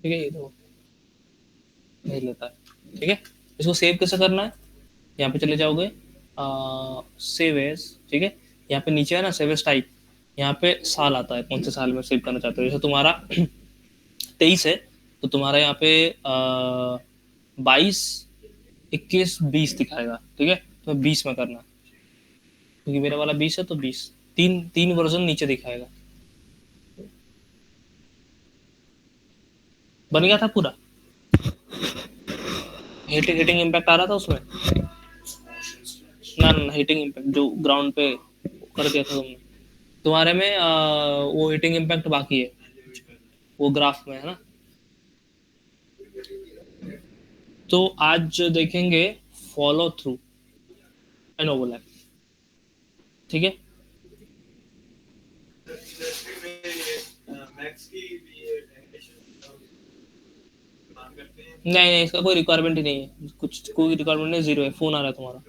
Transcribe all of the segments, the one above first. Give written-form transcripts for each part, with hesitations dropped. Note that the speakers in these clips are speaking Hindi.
ठीक है, ये तो भेज लेता है। ठीक है, इसको सेव कैसे करना है, यहाँ पे चले जाओगे, सेव एज, ठीक है, यहाँ पे नीचे है ना सेव एज टाइप, यहाँ पे साल आता है, कौन से साल में सेव करना चाहते हो, जैसे तुम्हारा 23 है, तो तुम्हारा यहाँ पे 22, 21, 20 दिखाएगा। ठीक है, तो 20 में करना, क्योंकि मेरा वाला 20 है तो 20, तीन तीन वर्जन नीचे दिखाएगा। बन गया था पूरा, हिटिंग इम्पैक्ट आ रहा था उसमें। ना ना, हिटिंग इम्पैक्ट जो ग्राउंड पे कर दिया था तुमने, तुम्हारे में वो हिटिंग इम्पैक्ट बाकी है, वो ग्राफ में है ना। तो आज देखेंगे फॉलो थ्रू एंड ओवरलैप। ठीक है, नहीं नहीं, इसका कोई रिक्वायरमेंट ही नहीं है, कुछ कोई रिक्वायरमेंट नहीं, जीरो है, फोन आ रहा है तुम्हारा।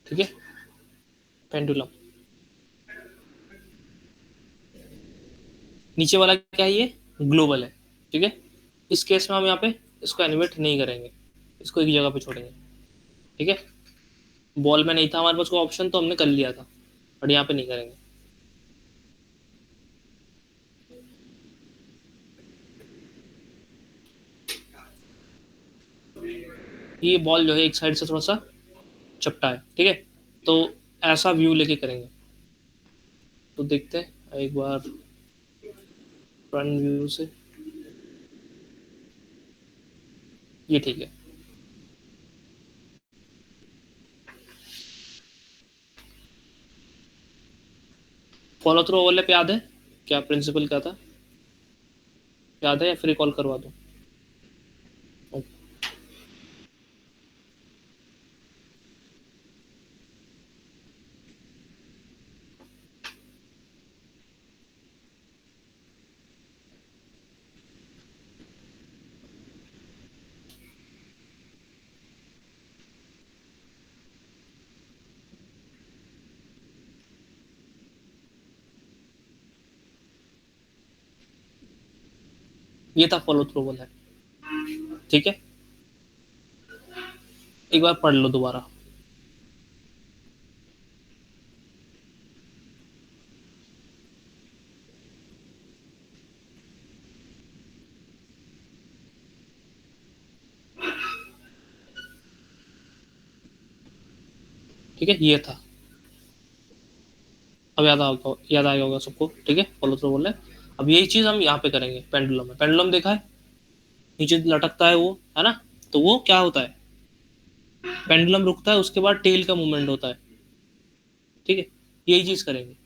ठीक है, पेंडुलम, नीचे वाला क्या है, ये ग्लोबल है। ठीक है, इस केस में हम यहाँ पे इसको एनिमेट नहीं करेंगे, इसको एक जगह पे छोड़ेंगे। ठीक है, बॉल में नहीं था हमारे पास कोई ऑप्शन, तो हमने कर लिया था, बट यहाँ पे नहीं करेंगे। ये बॉल जो है एक साइड से थोड़ा सा चपटा है। ठीक है, तो ऐसा व्यू लेके करेंगे, तो देखते हैं एक बार फ्रंट व्यू से, ये ठीक है। फॉलो थ्रू ओवरलैप याद है, क्या प्रिंसिपल क्या था, याद है या फिर कॉल करवा दूँ। ये था फॉलो थ्रू ओवरलैप। ठीक है, एक बार पढ़ लो दोबारा। ठीक है, ये था, अब याद आ गया होगा सबको। ठीक है, फॉलो थ्रू बोल रहे, अब यही चीज हम यहाँ पे करेंगे पेंडुलम में। पेंडुलम देखा है, नीचे लटकता है वो, है ना, तो वो क्या होता है, पेंडुलम रुकता है, उसके बाद टेल का मूवमेंट होता है। ठीक है, यही चीज करेंगे।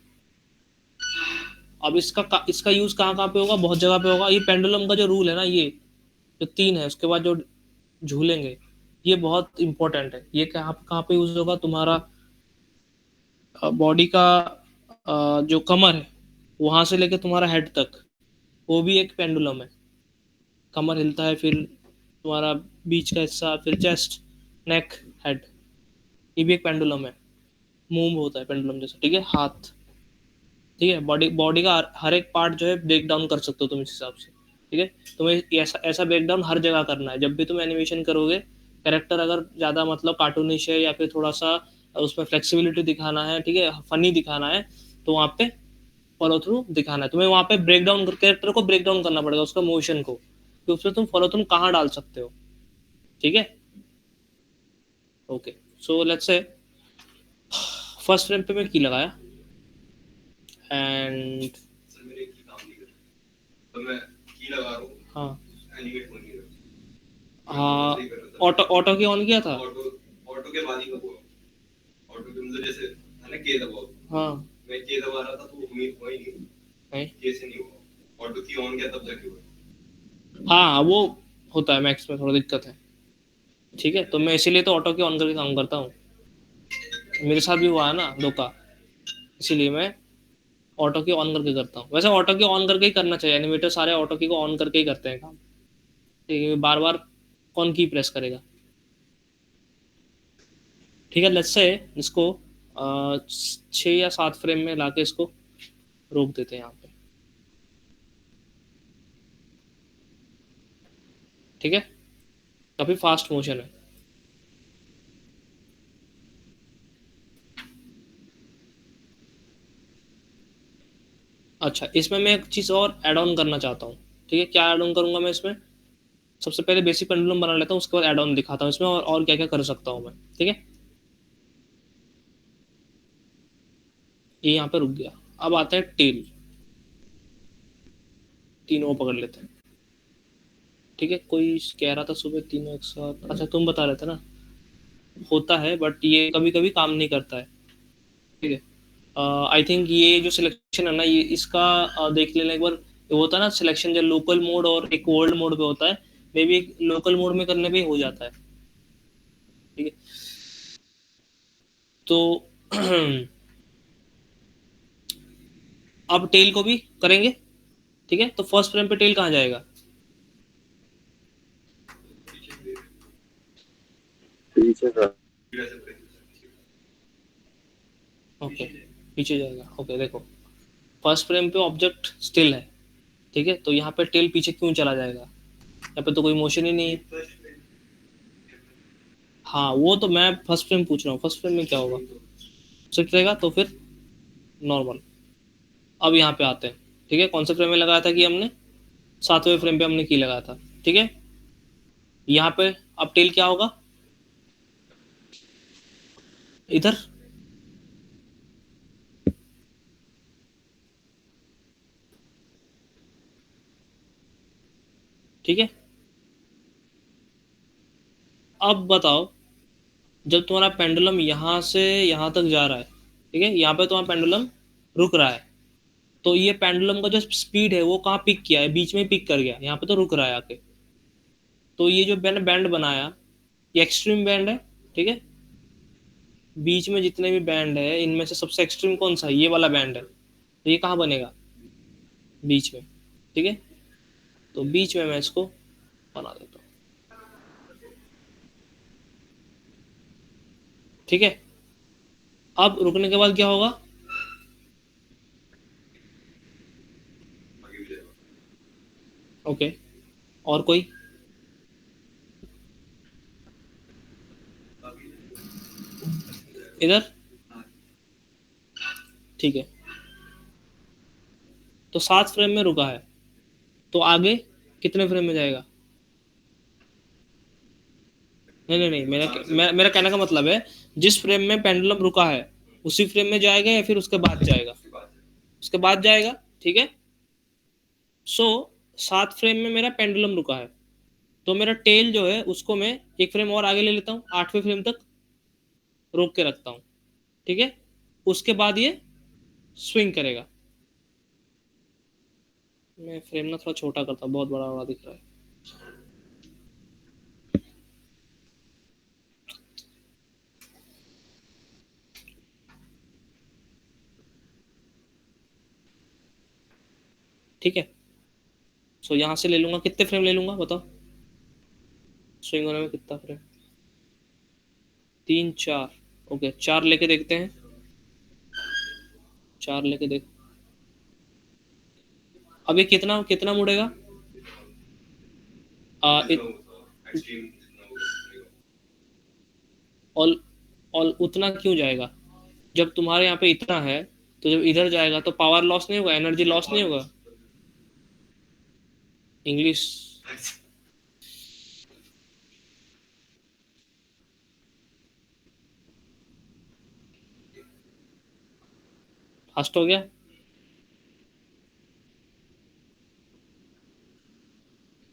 अब इसका यूज कहाँ कहाँ पे होगा, बहुत जगह पे होगा। ये पेंडुलम का जो रूल है ना, ये जो तीन है, उसके बाद जो झूलेंगे, ये बहुत इंपॉर्टेंट है। ये कहाँ पे यूज होगा, तुम्हारा बॉडी का जो कमर है, वहां से लेके तुम्हारा हेड तक, वो भी एक पेंडुलम है। कमर हिलता है, फिर तुम्हारा बीच का हिस्सा, फिर चेस्ट, नेक, हेड, ये भी एक पेंडुलम है, मूव होता है पेंडुलम जैसा। ठीक है, हाथ, ठीक है, बॉडी बॉडी का हर एक पार्ट जो है ब्रेक डाउन कर सकते हो तुम इस हिसाब से। ठीक है, तुम्हें ऐसा ऐसा ब्रेक डाउन हर जगह करना है, जब भी तुम एनिमेशन करोगे। कैरेक्टर अगर ज्यादा मतलब कार्टूनिश है, या फिर थोड़ा सा उसमें फ्लेक्सिबिलिटी दिखाना है, ठीक है, फनी दिखाना है, तो वहाँ पे फॉलो थ्रू दिखाना है तुम्हें। वहाँ पे ब्रेक डाउन, कैरेक्टर को ब्रेक डाउन करना पड़ेगा, उसका मोशन को, कि उसमें तुम फॉलो थ्रू कहाँ डाल सकते हो। ठीक है, okay, so let's say first frame पे मैं की लगाया, एंड हाँ हाँ, ऑटो ऑटो की ऑन किया था। के बाद ही कब हुआ? ऑटो के मतलब जैसे है ना के दबाओ, हाँ मैं के दबा रहा था तो उम्मीद हुआ ही नहीं, नहीं, के से नहीं हुआ, ऑटो की ऑन किया तब जाके हुआ। हाँ वो होता है मैक्स में, थोड़ा दिक्कत है। ठीक है, तो मैं इसीलिए तो ऑटो के ऑन करके काम करता हूँ। मेरे साथ भी हुआ है ना धोखा, इसीलिए मैं ऑटो की ऑन करके करता हूँ। वैसे ऑटो की ऑन करके ही करना चाहिए, एनिमेटर सारे ऑटो की को ऑन करके ही करते हैं काम। ठीक है, बार बार कौन की प्रेस करेगा। ठीक है, लेट्स से इसको 6 या 7 फ्रेम में लाके इसको रोक देते हैं यहाँ पे। ठीक है, काफी फास्ट मोशन है। अच्छा, इसमें मैं एक चीज और ऐड ऑन करना चाहता हूँ। ठीक है, क्या ऐड ऑन करूंगा मैं इसमें? सबसे पहले बेसिक पेंडुलम बना लेता हूँ, उसके बाद ऐड ऑन दिखाता हूँ इसमें और क्या क्या कर सकता हूँ मैं। ठीक है, ये यहाँ पे रुक गया। अब आता है टेल, तीनों को पकड़ लेते हैं। ठीक है, कोई कह रहा था सुबह तीनों एक साथ, अच्छा तुम बता रहे थे ना, होता है बट ये कभी कभी काम नहीं करता है। ठीक है, आई थिंक ये जो सिलेक्शन है ना, ये इसका देख लेना एक बार। ये होता है ना सिलेक्शन, जो लोकल मोड और एक वर्ल्ड मोड पे होता है, मे बी लोकल मोड में करने पे ही हो जाता है। ठीक है, तो अब टेल को भी करेंगे। ठीक है, तो फर्स्ट फ्रेम पे टेल कहाँ जाएगा? पीछे का ओके, पीछे जाएगा। ओके देखो, फर्स्ट फ्रेम पे ऑब्जेक्ट स्टिल है। ठीक है, तो यहाँ पे टेल पीछे क्यों चला जाएगा? यहाँ पे तो कोई मोशन ही नहीं है। हाँ वो तो मैं फर्स्ट फ्रेम पूछ रहा हूँ, फर्स्ट फ्रेम में क्या होगा? शिफ्ट रहेगा तो फिर नॉर्मल। अब यहाँ पे आते हैं। ठीक है, कौन से फ्रेम में लगाया था कि हमने? 7वें फ्रेम पे हमने की लगाया था। ठीक है, यहाँ पे अब टेल क्या होगा? इधर। ठीक है, अब बताओ, जब तुम्हारा पेंडुलम यहाँ से यहाँ तक जा रहा है, ठीक है, यहाँ पे तुम्हारा पेंडुलम रुक रहा है, तो ये पेंडुलम का जो स्पीड है वो कहाँ पिक किया है? बीच में पिक कर गया, यहाँ पे तो रुक रहा है आके। तो ये जो बैंड बैंड बनाया, ये एक्सट्रीम बैंड है। ठीक है, बीच में जितने भी बैंड है इनमें से सबसे एक्सट्रीम कौन सा है? ये वाला बैंड है, तो ये कहाँ बनेगा? बीच में। ठीक है, तो बीच में मैं इसको बना देता हूँ। ठीक है, अब रुकने के बाद क्या होगा? ओके, और कोई? इधर। ठीक है, तो 7 फ्रेम में रुका है, तो आगे कितने फ्रेम में जाएगा? नहीं नहीं नहीं, मेरा कहने का मतलब है, जिस फ्रेम में पेंडुलम रुका है उसी फ्रेम में जाएगा या फिर उसके बाद जाएगा? उसके बाद जाएगा। ठीक है, सो 7 फ्रेम में मेरा पेंडुलम रुका है, तो मेरा टेल जो है उसको मैं एक फ्रेम और आगे ले लेता हूँ, 8वें फ्रेम तक रोक के रखता हूँ। ठीक है, उसके बाद ये स्विंग करेगा। मैं फ्रेम ना थोड़ा छोटा करता हूँ, बहुत बड़ा बड़ा दिख रहा है। ठीक है, सो यहाँ से ले लूंगा, कितने फ्रेम ले लूंगा बताओ? स्विंग होने में कितना फ्रेम? 3 4। ओके, 4 लेके देखते हैं। 4 लेके देख, अब ये कितना कितना मुड़ेगा? और उतना क्यों जाएगा? जब तुम्हारे यहाँ पे इतना है, तो जब इधर जाएगा तो पावर लॉस नहीं होगा, एनर्जी लॉस नहीं होगा? इंग्लिश। फास्ट हो गया।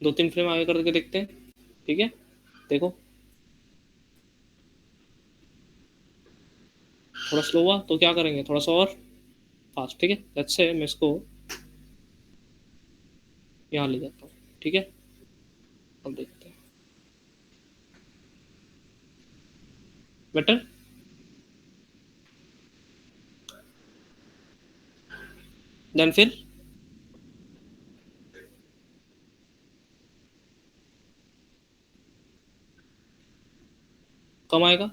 2 3 फ्रेम आगे करके देखते हैं। ठीक है, देखो, थोड़ा स्लो हुआ तो क्या करेंगे, थोड़ा सा और फास्ट, ठीक है। लेट्स से मैं इसको यहाँ ले जाता हूँ, ठीक है। अब देखते हैं, बेटर। देन फिर कम आएगा।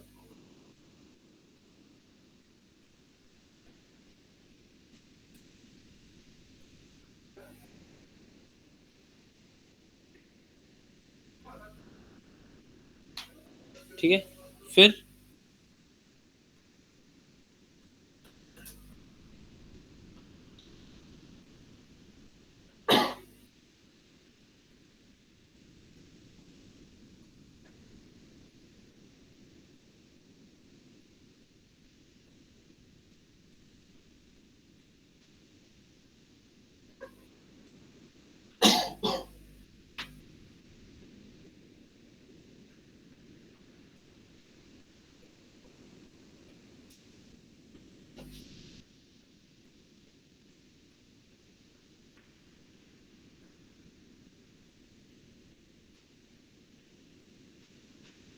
ठीक है, फिर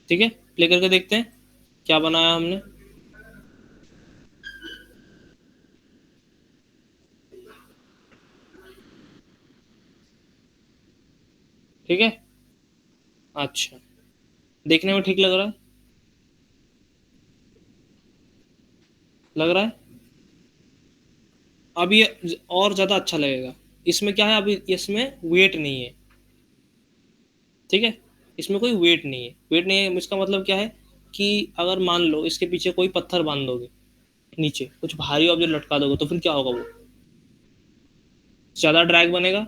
ठीक है, प्ले करके देखते हैं क्या बनाया हमने। ठीक है, अच्छा, देखने में ठीक लग रहा है, लग रहा है। अब ये और ज्यादा अच्छा लगेगा। इसमें क्या है, अभी इसमें वेट नहीं है, ठीक है। इसमें कोई वेट नहीं है, वेट नहीं है इसका मतलब क्या है कि अगर मान लो इसके पीछे कोई पत्थर बांध दोगे, नीचे कुछ भारी ऑब्जेक्ट लटका दोगे, तो फिर क्या होगा, वो ज्यादा ड्रैग बनेगा।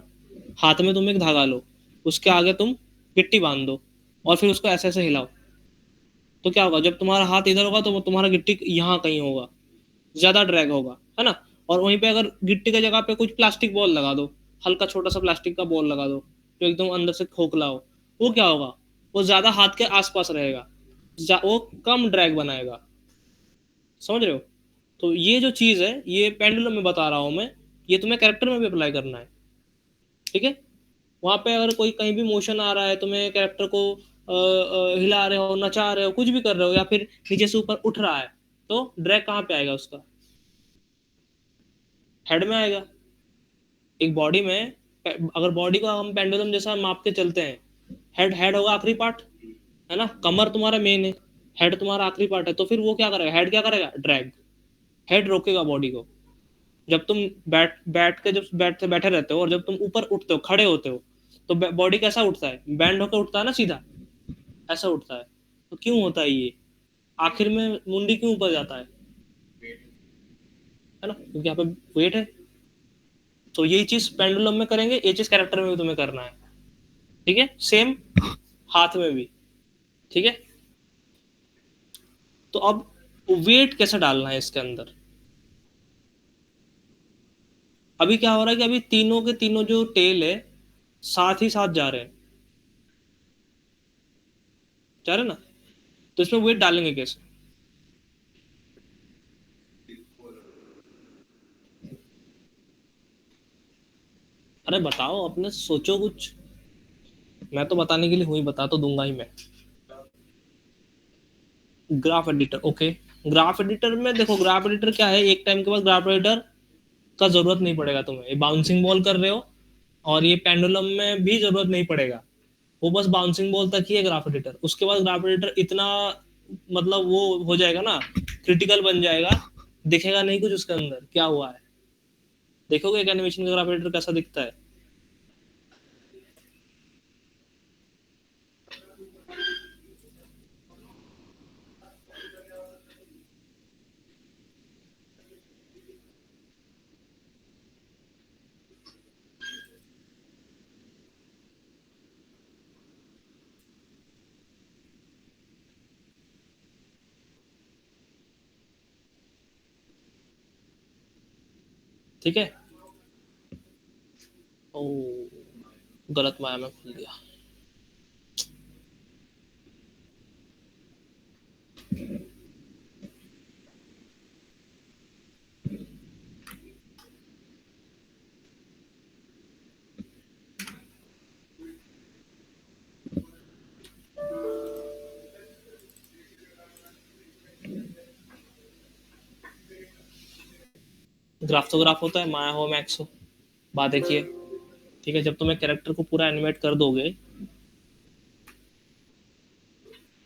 हाथ में तुम एक धागा लो, उसके आगे तुम गिट्टी बांध दो, और फिर उसको ऐसे ऐसे हिलाओ, तो क्या होगा, जब तुम्हारा हाथ इधर होगा तो वो तुम्हारा गिट्टी यहाँ कहीं होगा, ज्यादा ड्रैग होगा, है ना। और वहीं पे अगर गिट्टी की जगह पे कुछ प्लास्टिक बॉल लगा दो, हल्का छोटा सा प्लास्टिक का बॉल लगा दो जो एकदम अंदर से खोखला हो, वो क्या होगा, वो ज्यादा हाथ के आसपास रहेगा, वो कम ड्रैग बनाएगा। समझ रहे हो। तो ये जो चीज है, ये पेंडुलम में बता रहा हूं मैं, ये तुम्हें कैरेक्टर में भी अप्लाई करना है, ठीक है। वहां पे अगर कोई कहीं भी मोशन आ रहा है, तुम्हें कैरेक्टर को हिला रहे हो, नचा रहे हो, कुछ भी कर रहे हो, या फिर नीचे से ऊपर उठ रहा है, तो ड्रैग कहाँ पे आएगा उसका, हेड में आएगा। एक बॉडी में, अगर बॉडी को हम पेंडुलम जैसा माप के चलते हैं, हेड हेड होगा आखिरी पार्ट, है ना, कमर तुम्हारा मेन है, हेड तुम्हारा आखिरी पार्ट है, तो फिर वो क्या करेगा, हेड क्या करेगा, ड्रैग, हेड रोकेगा बॉडी को। जब तुम बैठ के जब बैठते बैठे रहते हो, और जब तुम ऊपर उठते हो, खड़े होते हो, तो बॉडी कैसा उठता है, बैंड होकर उठता है ना, सीधा ऐसा उठता है। तो क्यों होता है ये, आखिर में मुंडी क्यों ऊपर जाता है ना, क्योंकि यहाँ पे वेट है। तो यही चीज पेंडुलम में करेंगे, ये चीज कैरेक्टर में भी तुम्हें करना है, ठीक है, सेम हाथ में भी, ठीक है। तो अब वेट कैसे डालना है इसके अंदर। अभी क्या हो रहा है कि अभी तीनों के तीनों जो टेल है, साथ ही साथ जा रहे हैं, जा रहे हैं ना। तो इसमें वेट डालेंगे कैसे। अरे बताओ, अपने सोचो कुछ, मैं तो बताने के लिए हुई, बता तो दूंगा ही मैं। Graph editor, okay. Graph editor में देखो, ग्राफ एडिटर क्या है, एक टाइम के बाद ग्राफ एडिटर का जरूरत नहीं पड़ेगा तुम्हें, ये बाउंसिंग बॉल कर रहे हो, और ये पेंडुलम में भी जरूरत नहीं पड़ेगा, वो बस बाउंसिंग बॉल तक ही है ग्राफ एडिटर। उसके बाद ग्राफ एडिटर इतना, मतलब वो हो जाएगा ना, क्रिटिकल बन जाएगा, दिखेगा नहीं कुछ उसके अंदर क्या हुआ है। देखोगे एक एनिमेशन का ग्राफ एडिटर कैसा दिखता है। ठीक है, ओ, गलत माया में खुल गया। ग्राफ तो ग्राफ होता है, माया हो मैक्स हो, बात देखिए। ठीक है, जब तुम एक कैरेक्टर को पूरा एनिमेट कर दोगे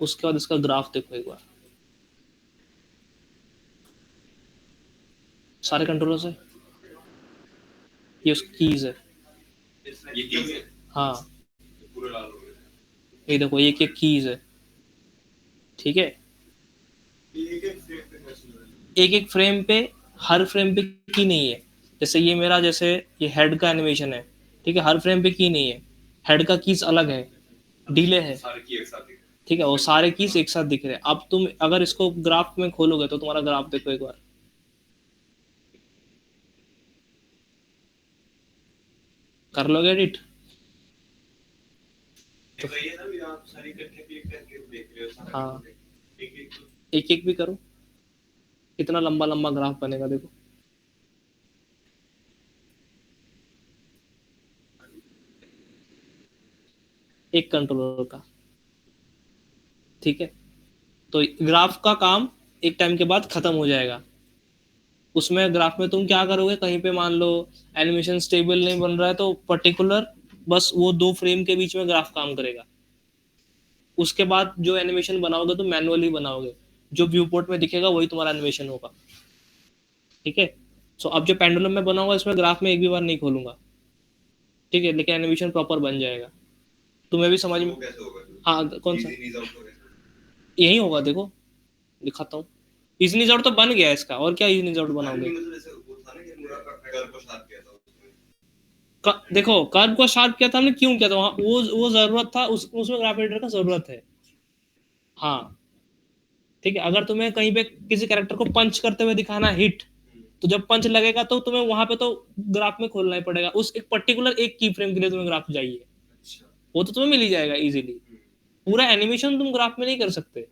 उसके बाद इसका ग्राफ देखो एक बार, सारे कंट्रोलर्स है, ये उसकी कीज है। ये कीज है, हाँ पूरा लाल हो गया। ये देखो, ये एक कीज है। ठीक है, एक एक फ्रेम पे, हर फ्रेम पे की नहीं है। जैसे ये मेरा, जैसे ये हेड का एनिमेशन है, ठीक है, हर फ्रेम पे की नहीं है, हेड का कीज अलग है, डिले है। सारे की एक साथ दिख रहे हैं। ठीक है, वो सारे कीज एक साथ दिख रहे हैं। अब तुम अगर इसको ग्राफ में खोलोगे तो तुम्हारा ग्राफ देखो एक बार, कर लोगे एडिट? तो ये ना भी आप सारी इकट्ठे क्लिक करके देख रहे हो सारा। हाँ, एक एक एक भी करो, कितना लंबा लंबा ग्राफ बनेगा देखो। एक कंट्रोलर का। ठीक है, तो ग्राफ का काम एक टाइम के बाद खत्म हो जाएगा। उसमें ग्राफ में तुम क्या करोगे, कहीं पे मान लो एनिमेशन स्टेबल नहीं बन रहा है तो पर्टिकुलर बस वो 2 फ्रेम के बीच में ग्राफ काम करेगा। उसके बाद जो एनिमेशन बनाओगे तुम मैनुअली बनाओगे, जो व्यू पोर्ट में दिखेगा वही तुम्हारा एनिमेशन होगा। ठीक है, सो अब जो पेंडुलम में बनाऊंगा इसमें ग्राफ में एक भी बार नहीं खोलूंगा। ठीक है, लेकिन एनिमेशन प्रॉपर बन जाएगा, तुम्हें भी समझ में। वो कैसे होगा? हाँ कौन सा? इजी नीज आउट हो गया। यही होगा, देखो दिखाता हूँ। इजनी आउट तो बन गया इसका, और क्या इजनी आउट बनाओगे? मतलब जैसे वो था ना कि पूरा कर्व को शार्प किया था उसमें। देखो कर्व को शार्प किया था हमने, क्यों किया था वहां, वो जरूरत था, उसमें ग्राफ एडिटर का जरूरत है। हाँ ठीक है, अगर तुम्हें कहीं पे किसी कैरेक्टर को पंच करते हुए दिखाना है हिट, तो जब पंच लगेगा तो तुम्हें वहां पे तो ग्राफ में खोलना ही पड़ेगा, उस एक पर्टिकुलर एक की फ्रेम के लिए तुम्हें ग्राफ चाहिए। अच्छा। वो तो तुम्हें मिल ही जाएगा इजीली। पूरा एनिमेशन तुम ग्राफ में नहीं कर सकते,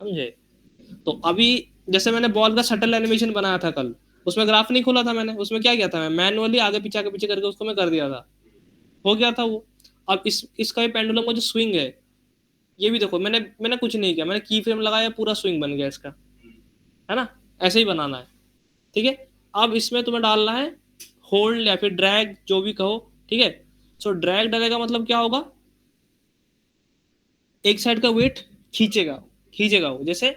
समझे? तो अभी जैसे मैंने बॉल का सटल एनिमेशन बनाया था कल, उसमें ग्राफ नहीं खोला था मैंने, उसमें क्या किया था, मैं मैनुअली आगे पीछे करके उसको मैं कर दिया था, हो गया था वो। अब इसका भी पेंडुलम का जो स्विंग है, ये भी देखो, मैंने मैंने कुछ नहीं किया, मैंने की फ्रेम लगाया, पूरा स्विंग बन गया इसका, है ना? ऐसे ही बनाना है। ठीक है, अब इसमें तुम्हें डालना है होल्ड या फिर ड्रैग, जो भी कहो। ठीक है, सो ड्रैग डालेगा मतलब क्या होगा, एक साइड का वेट खींचेगा, खींचेगा वो। जैसे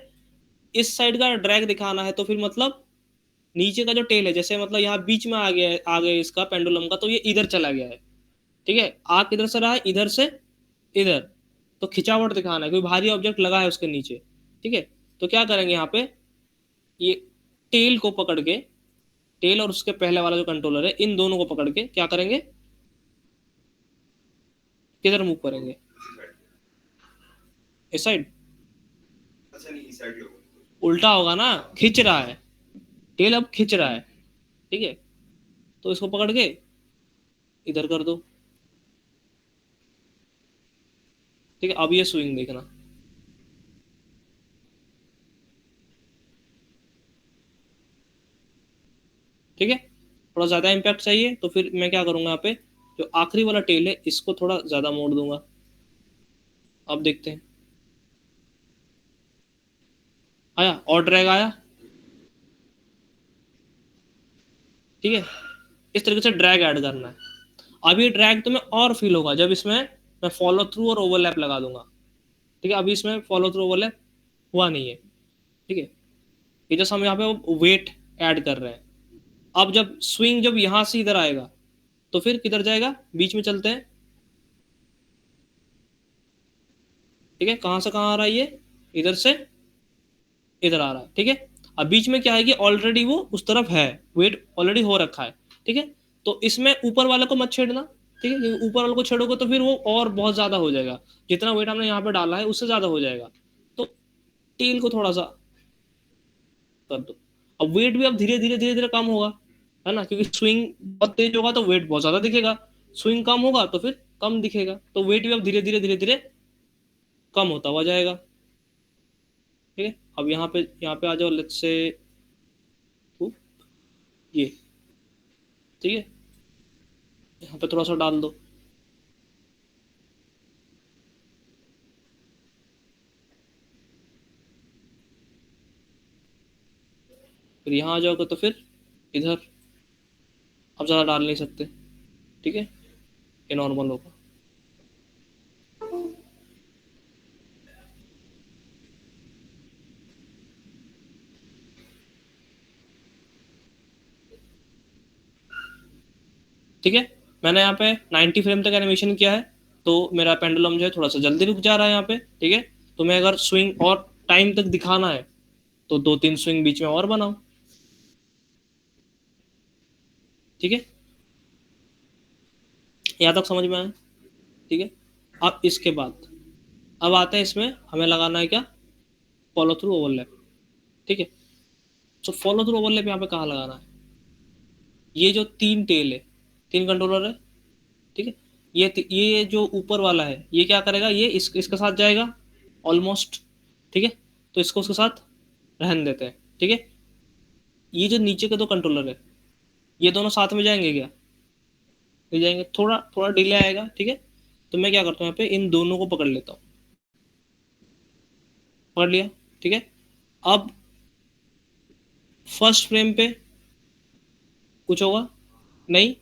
इस साइड का ड्रैग दिखाना है तो फिर मतलब नीचे का जो टेल है, जैसे मतलब यहाँ बीच में आ गया इसका पेंडुलम का, तो ये इधर चला गया है। ठीक है, आग इधर से रहा है, इधर से इधर, तो खिंचावट दिखाना है, कोई भारी ऑब्जेक्ट लगा है उसके नीचे। ठीक है, तो क्या करेंगे यहाँ पे, ये टेल को पकड़ के, टेल और उसके पहले वाला जो कंट्रोलर है, इन दोनों को पकड़ के क्या करेंगे, किधर मूव करेंगे, इस साइड। अच्छा नहीं, इस साइड होगा। उल्टा होगा ना, खींच रहा है, टेल अब खींच रहा है। ठीक है, तो इसको पकड़ के इधर कर दो। ठीक है, अब ये स्विंग देखना। ठीक है, थोड़ा ज्यादा इम्पैक्ट चाहिए तो फिर मैं क्या करूंगा, यहाँ पे जो आखिरी वाला टेल है इसको थोड़ा ज्यादा मोड़ दूंगा। अब देखते हैं, आया और ड्रैग आया। ठीक है, इस तरीके से ड्रैग ऐड करना है। अब ये ड्रैग तुम्हें और फील होगा जब इसमें मैं फॉलो थ्रू और ओवरलैप लगा दूंगा। ठीक है, अभी इसमें फॉलो थ्रू ओवरलैप हुआ नहीं है। ठीक है, ये जैसे हम यहाँ पे वेट ऐड कर रहे हैं, अब जब स्विंग जब यहां से इधर आएगा तो फिर किधर जाएगा, बीच में चलते हैं। ठीक है, कहां से कहां आ रहा है ये, इधर से इधर आ रहा है। ठीक है, अब बीच में क्या है कि ऑलरेडी वो उस तरफ है, वेट ऑलरेडी हो रखा है। ठीक है, तो इसमें ऊपर वाले को मत छेड़ना। ठीक है, क्योंकि ऊपर वाले को छेड़ोगे तो फिर वो और बहुत ज्यादा हो जाएगा, जितना वेट हमने यहाँ पे डाला है उससे ज्यादा हो जाएगा। तो टेल को थोड़ा सा कर दो। अब वेट भी अब धीरे धीरे कम होगा, है ना, क्योंकि स्विंग बहुत तेज होगा तो वेट बहुत ज्यादा दिखेगा, स्विंग कम होगा तो फिर कम दिखेगा, तो वेट भी अब धीरे धीरे कम होता हुआ जाएगा। ठीक है, अब यहाँ पे आ जाओ, लेट्स से ये। ठीक है, यहाँ पे थोड़ा सा डाल दो। फिर यहाँ आ जाओगे तो फिर इधर, अब ज़्यादा डाल नहीं सकते, ठीक है, ये नॉर्मल होगा। ठीक है, मैंने यहाँ पे 90 फ्रेम तक एनिमेशन किया है, तो मेरा पेंडुलम जो है थोड़ा सा जल्दी रुक जा रहा है यहाँ पे, ठीक है। तुम्हें अगर स्विंग और टाइम तक दिखाना है तो 2-3 स्विंग बीच में और बनाओ, ठीक है, यहाँ तक समझ में आया, ठीक है। अब इसके बाद अब आता है इसमें हमें लगाना है क्या, फॉलो थ्रू ओवरलैप, ठीक है। तो फॉलो थ्रू ओवरलैप यहाँ पे कहाँ लगाना है, ये जो 3 टेल है, 3 कंट्रोलर है, ठीक है, ये जो ऊपर वाला है ये क्या करेगा, ये इसके साथ जाएगा ऑलमोस्ट, ठीक है, तो इसको उसके साथ रहने देते हैं, ठीक है। ये जो नीचे के 2 कंट्रोलर है ये दोनों साथ में जाएंगे क्या, ले जाएंगे, थोड़ा थोड़ा डिले आएगा, ठीक है। तो मैं क्या करता हूँ यहाँ पे इन दोनों को पकड़ लेता हूँ, पकड़ लिया, ठीक है। अब फर्स्ट फ्रेम पे कुछ होगा नहीं,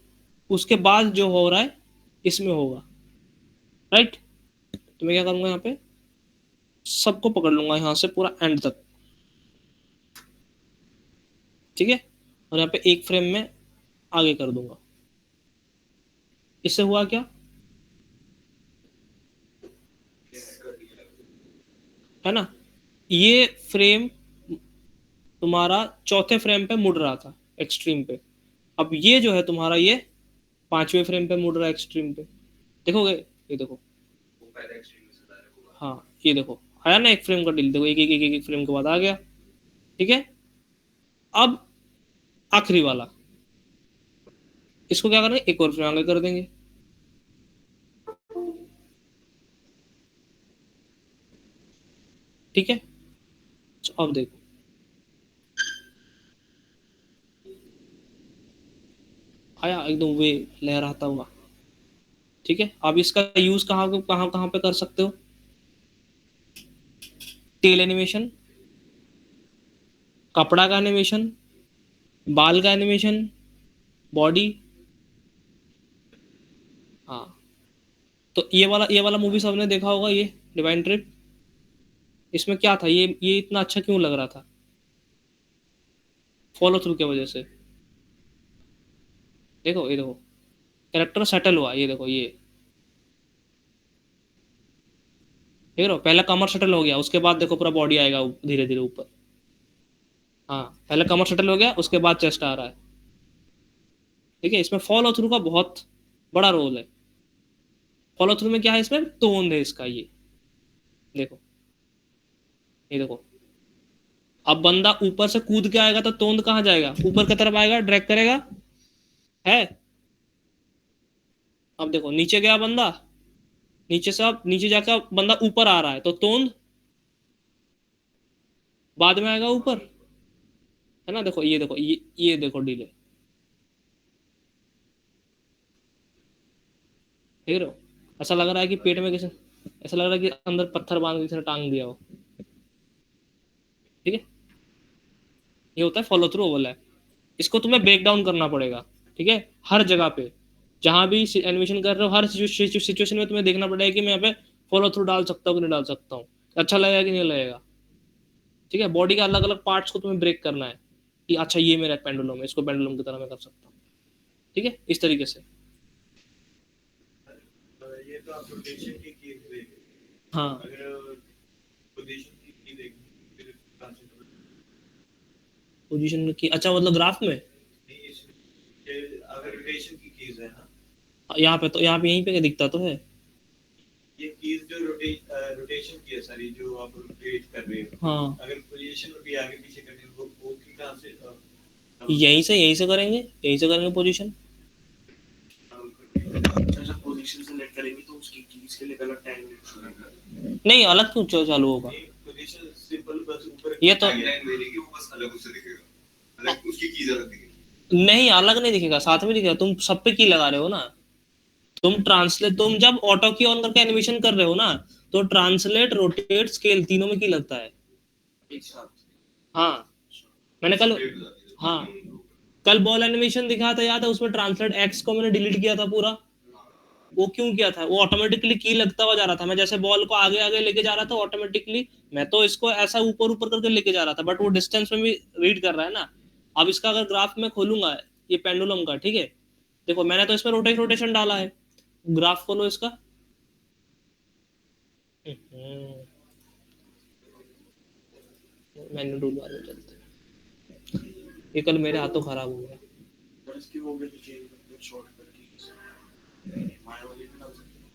उसके बाद जो हो रहा है इसमें होगा, राइट। तो मैं क्या करूंगा यहाँ पे सबको पकड़ लूंगा यहाँ से पूरा एंड तक, ठीक है, और यहाँ पे एक फ्रेम में आगे कर दूंगा। इससे हुआ क्या, है ना, ये फ्रेम तुम्हारा चौथे फ्रेम पे मुड़ रहा था एक्सट्रीम पे, अब ये जो है तुम्हारा ये 5वें फ्रेम पे मुड़ रहा है एक्सट्रीम पे, देखोगे, ये देखो, हाँ ये देखो आया ना एक फ्रेम का डील, देखो एक फ्रेम के बाद आ गया, ठीक है। अब आखिरी वाला, इसको क्या करेंगे, एक और फ्रेम आगे कर देंगे, ठीक है। तो अब देखो आया एकदम वे लहराता हुआ, ठीक है। अब इसका यूज कहाँ कहाँ कहाँ पे कर सकते हो, टेल एनिमेशन, कपड़ा का एनिमेशन, बाल का एनिमेशन, बॉडी, हाँ। तो ये वाला मूवी सबने देखा होगा, ये डिवाइन ट्रिप, इसमें क्या था, ये इतना अच्छा क्यों लग रहा था, फॉलो थ्रू की वजह से, देखो ये देखो कैरेक्टर सेटल हुआ, ये देखो ये देख रहे हो, पहले कमर सेटल हो गया उसके बाद देखो पूरा बॉडी आएगा धीरे धीरे ऊपर, हाँ पहले कमर सेटल हो गया उसके बाद चेस्ट आ रहा है, ठीक है। इसमें फॉलो थ्रू का बहुत बड़ा रोल है, फॉलो थ्रू में क्या है, इसमें टोन है इसका, ये देखो, ये देखो, अब बंदा ऊपर से कूद के आएगा तो तोंद कहाँ जाएगा, ऊपर की तरफ आएगा, ड्रैग करेगा, है। अब देखो नीचे गया बंदा, नीचे से अब नीचे जाकर बंदा ऊपर आ रहा है तो तोंद बाद में आएगा ऊपर, है ना। देखो ये देखो ये देखो डिले, देख रहे हो, ऐसा लग रहा है कि पेट में किसी, ऐसा लग रहा है कि अंदर पत्थर बांध के किसी ने टांग दिया हो, ठीक है। ये होता है फॉलो थ्रू ओवरलैप, इसको तुम्हें ब्रेक डाउन करना पड़ेगा, ठीक है, हर जगह पे जहां भी एनिमेशन कर रहे हो हर सिचुएशन में तुम्हें देखना पड़ेगा कि मैं यहाँ पे फॉलो थ्रू डाल सकता हूँ कि नहीं डाल सकता हूँ, अच्छा लगेगा कि नहीं लगेगा, ठीक है। बॉडी के अलग अलग पार्ट्स को तुम्हें ब्रेक करना है कि अच्छा ये मेरा पेंडुलम है, इसको पेंडुलम की तरह मैं कर सकता हूँ, ठीक है, इस तरीके से। ये तो आप रोटेशन की देखेंगे, हाँ अगर पोजीशन की देखेंगे फिर पोजीशन की, अच्छा मतलब ग्राफ में, नहीं अगर रोटेशन की कीज है ना, यहाँ पे तो यहाँ पे यहीं पे दिखता तो है, ये कीज जो रोटेशन की है सारी जो आप रोटेट कर रहे हो, हाँ अगर पोजीशन भी आगे पीछे करनी है वो की कहां से यहीं से करेंगे पोजीशन, अच्छा पोजीशन सेलेक्ट करेंगे तो उसकी कीज के लिए अलग टाइम लगेगा, नहीं अलग क्यों चालू होगा, पोजीशन सिंपल बस ऊपर ये तो टाइमलाइन मिलेगी, वो बस अलग उससे दिखेगा, अलग उसकी कीज अलग दिखेगी। नहीं अलग नहीं दिखेगा, साथ में दिखेगा, तुम सब पे की लगा रहे हो ना, तुम जब ऑटो की ऑन करके एनिमेशन कर रहे हो ना, तो ट्रांसलेट रोटेट स्केल तीनों में की लगता है, एक साथ। हाँ मैंने कल, Straight हो जाती है, हाँ कल बॉल एनिमेशन दिखा था, याद है? उसमें ट्रांसलेट एक्स को मैंने डिलीट किया था पूरा। वो क्यों किया था? वो ऑटोमेटिकली की लगता हुआ जा रहा था, मैं जैसे बॉल को आगे आगे लेके जा रहा था ऑटोमेटिकली, मैं तो इसको ऐसा ऊपर ऊपर करके लेके जा रहा था, बट वो डिस्टेंस में भी रीड कर रहा है ना। अब इसका अगर ग्राफ मैं खोलूंगा, ये पेंडुलम का, ठीक है, देखो मैंने तो इसमें रोटेशन डाला है, ग्राफ खोलो इसका। मेन्यू टूल बार में चलते हैं। ये कल मेरे हाथों खराब हो गया। पर इसकी वो भी तो चेंज करके शॉर्टकट की माया वाली भी डाल सकते हैं,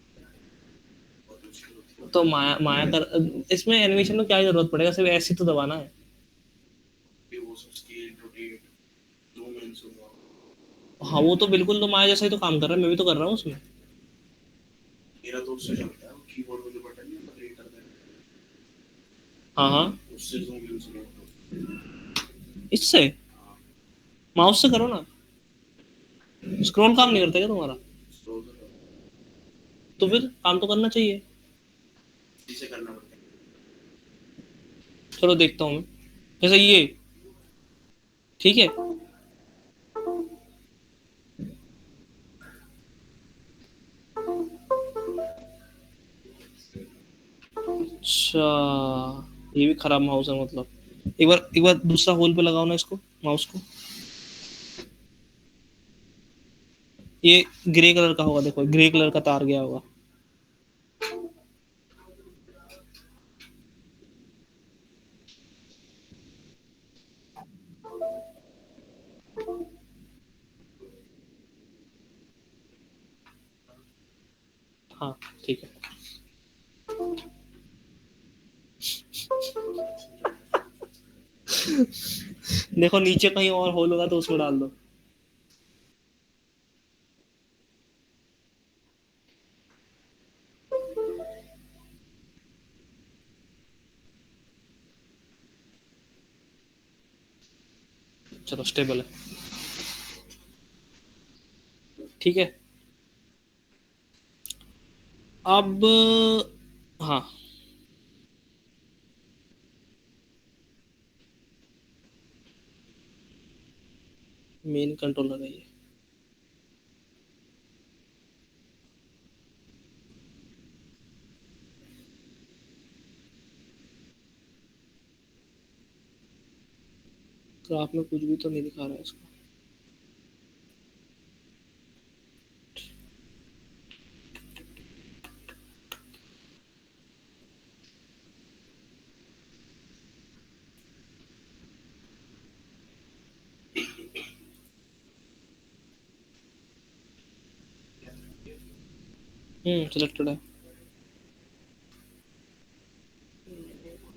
बहुत मुश्किल होती है। तो माया माया कर, इसमें एनिमेशन में क्या जरूरत पड़ेगा, सिर्फ ऐसे तो दबाना है। फिर वो सब scale rotate zoom in zoom out, हाँ वो तो बिल्कुल तो माया जैसा ही तो काम कर रहा है, मैं भी तो कर रहा हूँ उसमें। मेरा तो उससे चलता है, कीबोर्ड में जो बटन है रोटेट करता है, हाँ हाँ, उससे जूम इन जूम आउट। इससे माउस से करो ना, स्क्रॉल काम नहीं करता क्या तुम्हारा? तो फिर काम तो करना चाहिए। इसे करना पड़ता है। चलो देखता हूँ मैं, जैसे ये, ठीक है। अच्छा, ये भी खराब माउस है मतलब। एक बार दूसरा होल पे लगाओ ना इसको, माउस को। ये ग्रे कलर का होगा, देखो ग्रे कलर का तार गया होगा। हाँ ठीक है। देखो नीचे कहीं और होल होगा तो उसमें डाल दो। चलो स्टेबल है, ठीक है। अब हाँ, मेन कंट्रोलर है ये। ग्राफ में कुछ भी तो नहीं दिखा रहा है इसको। सिलेक्टेड है,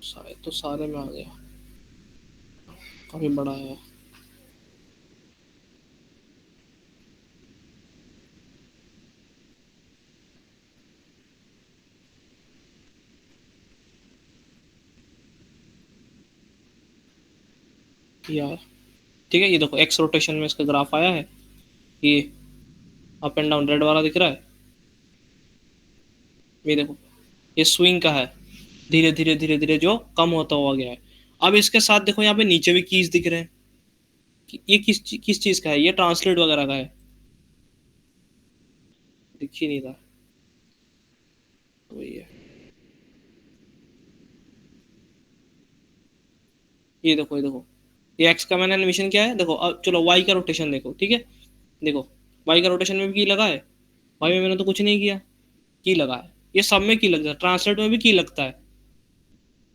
शायद तो सारे में आ गया, काफी बड़ा है। यार ठीक है, ये देखो एक्स रोटेशन में इसका ग्राफ आया है, ये अप एंड डाउन रेड वाला दिख रहा है, ये देखो ये स्विंग का है, धीरे धीरे धीरे धीरे जो कम होता हुआ गया है। अब इसके साथ देखो यहाँ पे नीचे भी कीज दिख रहे हैं, ये किस चीज का है, ये ट्रांसलेट वगैरह का है, दिख ही नहीं रहा, वही है। ये देखो ये देखो, ये एक्स का मैंने एनिमेशन किया है, देखो अब चलो वाई का रोटेशन देखो, ठीक है। देखो वाई का रोटेशन में भी की लगा है, वाई में मैंने तो कुछ नहीं किया, की लगा है, ये सब में की लगता है, ट्रांसलेट में भी की लगता है,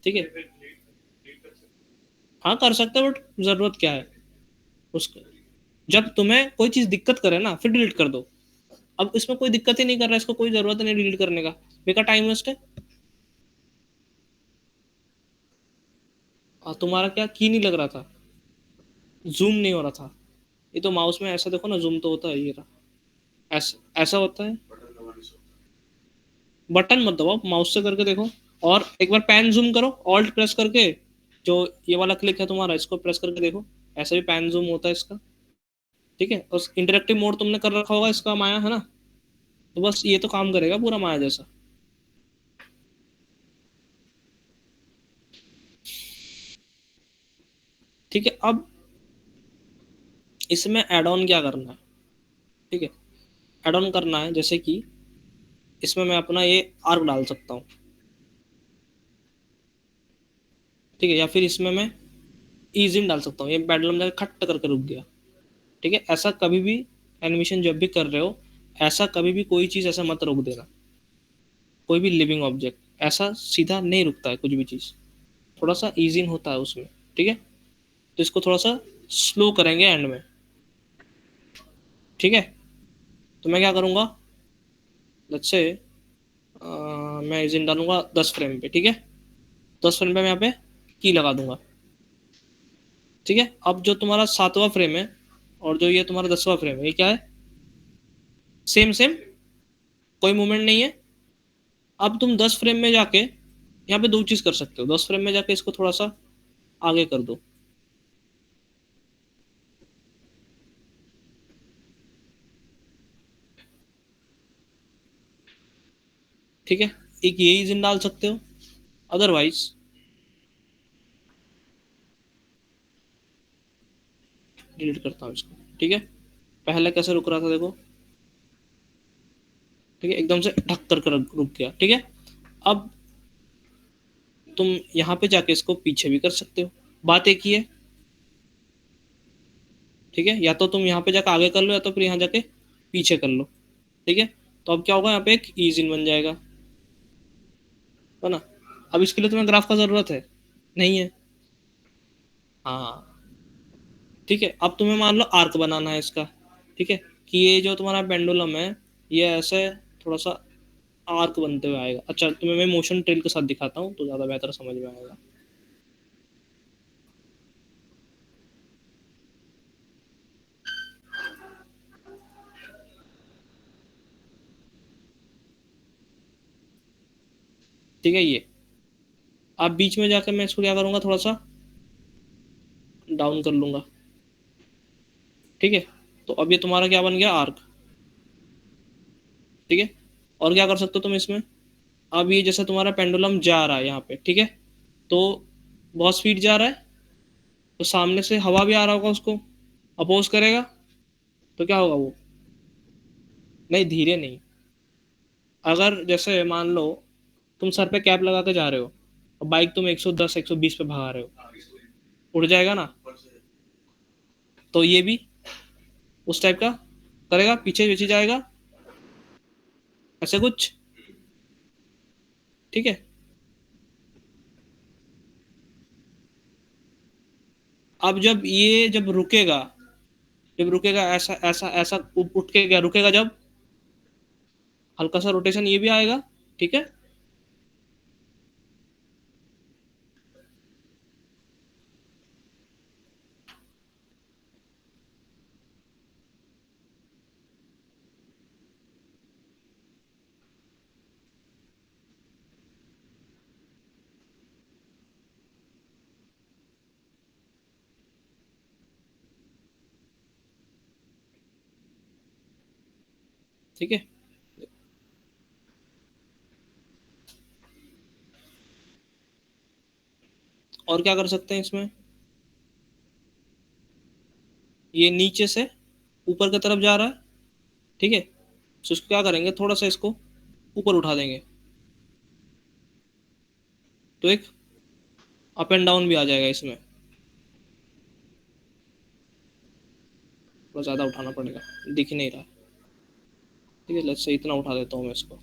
ठीक है। हाँ कर सकते हो, बट जरूरत क्या है उसको? जब तुम्हें कोई चीज दिक्कत करे ना फिर डिलीट कर दो। अब इसमें कोई दिक्कत ही नहीं कर रहा है, इसको कोई जरूरत नहीं डिलीट करने का, बेकार टाइम वेस्ट है। तुम्हारा क्या की नहीं लग रहा था, जूम नहीं हो रहा था? ये तो माउस में ऐसा देखो ना, जूम तो होता है, ये रहा, ऐसा ऐसा होता है। बटन दबाने से होता बटन मत दबाओ, माउस से करके देखो, और एक बार पैन जूम करो, ऑल्ट प्रेस करके, जो ये वाला क्लिक है तुम्हारा, इसको प्रेस करके देखो, ऐसे भी पैन जूम होता है इसका, ठीक है। और इंटरेक्टिव मोड तुमने कर रखा होगा इसका, माया है ना, तो बस ये तो काम करेगा पूरा माया जैसा। ठीक है। अब इसमें ऐड ऑन क्या करना है, ठीक है, ऐड ऑन करना है जैसे कि इसमें मैं अपना ये आर्क डाल सकता हूँ, ठीक है, या फिर इसमें मैं ईज इन डाल सकता हूँ, ये पेंडुलम जाकर खट करके रुक गया, ठीक है। ऐसा कभी भी एनिमेशन जब भी कर रहे हो, ऐसा कभी भी कोई चीज़ ऐसा मत रोक देना, कोई भी लिविंग ऑब्जेक्ट ऐसा सीधा नहीं रुकता है, कुछ भी चीज़ थोड़ा सा ईज इन होता है उसमें, ठीक है। तो इसको थोड़ा सा स्लो करेंगे एंड में, ठीक है। तो मैं क्या करूँगा, लेट्स से मैं ईज इन डालूंगा 10 फ्रेम पे, ठीक है, 10 फ्रेम पे मैं यहाँ पे की लगा दूंगा, ठीक है। अब जो तुम्हारा 7वां फ्रेम है और जो ये तुम्हारा 10वां फ्रेम है, ये क्या है, सेम सेम, कोई मूवमेंट नहीं है। अब तुम 10 फ्रेम में जाके यहाँ पे दो चीज कर सकते हो, 10 फ्रेम में जाके इसको थोड़ा सा आगे कर दो, ठीक है, एक ये ईज इन डाल सकते हो, अदरवाइज डिलीट करता हूँ इसको, ठीक है। पहले कैसे रुक रहा था देखो, ठीक है, एकदम से ढक कर रुक गया, ठीक है। अब तुम यहाँ पे जाके इसको पीछे भी कर सकते हो, बात एक ही है, ठीक है, या तो तुम यहाँ पे जाके आगे कर लो या तो फिर यहाँ जाके पीछे कर लो, ठीक है। तो अब क्या होगा, यहाँ पे एक ईज इन बन जाएगा, है ना। अब इसके लिए तुम्हें ग्राफ का जरूरत है, नहीं है, हाँ, ठीक है। अब तुम्हें मान लो आर्क बनाना है इसका, ठीक है, कि ये जो तुम्हारा पेंडुलम है ये ऐसे थोड़ा सा आर्क बनते हुए आएगा। अच्छा, तुम्हें मैं मोशन ट्रेल के साथ दिखाता हूँ तो ज़्यादा बेहतर समझ में आएगा, ठीक है। ये अब बीच में जाकर मैं इसको क्या करूँगा, थोड़ा सा डाउन कर लूँगा, ठीक है। तो अब ये तुम्हारा क्या बन गया, आर्क, ठीक है। और क्या कर सकते हो तुम इसमें, अब ये जैसे तुम्हारा पेंडुलम जा रहा है यहाँ पे, ठीक है, तो बहुत स्पीड जा रहा है, तो सामने से हवा भी आ रहा होगा, उसको अपोज करेगा, तो क्या होगा वो, नहीं धीरे नहीं, अगर जैसे मान लो तुम सर पे कैप लगा के जा रहे हो और बाइक तुम 110 120 पे भगा रहे हो, उड़ जाएगा ना, ऊपर से तो ये भी उस टाइप का करेगा, पीछे पीछे जाएगा, ऐसे कुछ, ठीक है। अब जब रुकेगा, जब रुकेगा ऐसा ऐसा ऐसा उठ के क्या रुकेगा, जब हल्का सा रोटेशन ये भी आएगा, ठीक है। ठीक है, और क्या कर सकते हैं इसमें, ये नीचे से ऊपर की तरफ जा रहा है, ठीक है, तो इसको क्या करेंगे, थोड़ा सा इसको ऊपर उठा देंगे, तो एक अप एंड डाउन भी आ जाएगा इसमें, थोड़ा ज़्यादा उठाना पड़ेगा, दिख ही नहीं रहा, ठीक है, लेट्स से इतना उठा देता हूँ मैं इसको,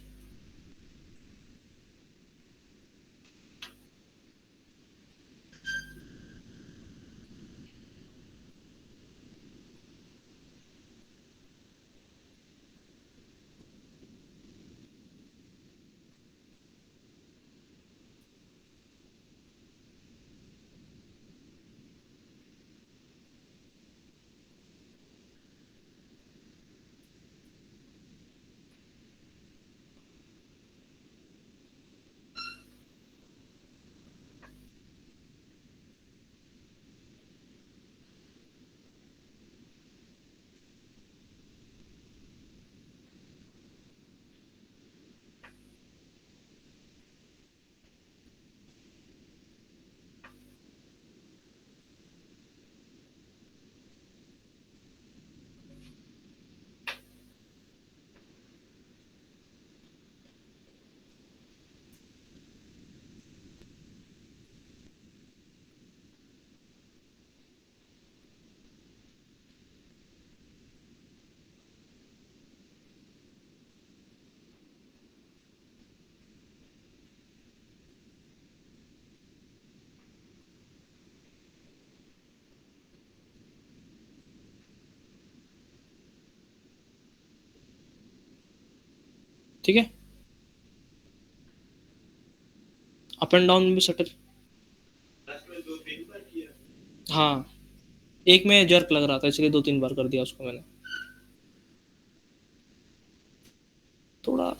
ठीक है, अप एंड डाउन भी शटर। हाँ, एक में जर्क लग रहा था इसलिए 2-3 बार कर दिया उसको मैंने। थोड़ा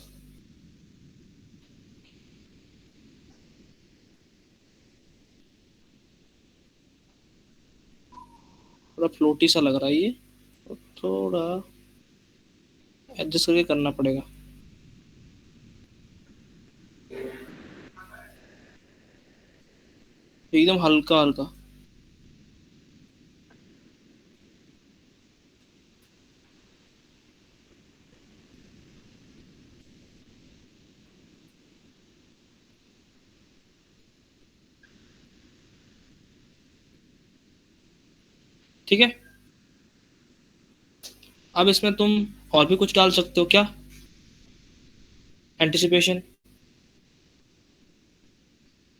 थोड़ा फ्लोटी सा लग रहा है ये, तो थोड़ा एडजस्ट करके करना पड़ेगा। एकदम हल्का हल्का। ठीक है, अब इसमें तुम और भी कुछ डाल सकते हो क्या? एंटिसिपेशन,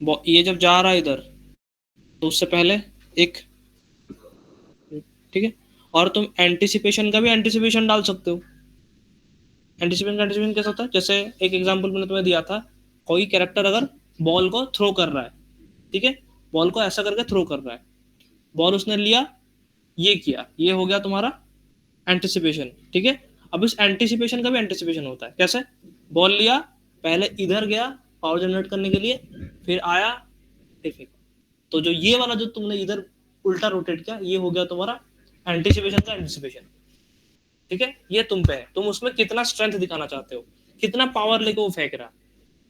ये जब जा रहा है इधर तो उससे पहले एक, ठीक है, और तुम एंटिसिपेशन का भी एंटिसिपेशन डाल सकते हो। एंटिसिपेशन कैसा होता है, जैसे एक एग्जांपल मैंने तुम्हें दिया था, कोई कैरेक्टर अगर बॉल को थ्रो कर रहा है, ठीक है, बॉल को ऐसा करके थ्रो कर रहा है, बॉल उसने लिया, ये किया, ये हो गया तुम्हारा एंटिसिपेशन। ठीक है, अब इस एंटिसिपेशन का भी एंटिसिपेशन होता है। कैसे? बॉल लिया, पहले इधर गया पावर जनरेट करने के लिए, फिर आया डिफेक्ट, तो जो ये वाला जो तुमने इधर उल्टा रोटेट किया, ये हो गया तुम्हारा एंटिसिपेशन का एंटिसिपेशन। ठीक है, ये तुम पे है, तुम उसमें कितना स्ट्रेंथ दिखाना चाहते हो, कितना पावर लेके वो फेंक रहा।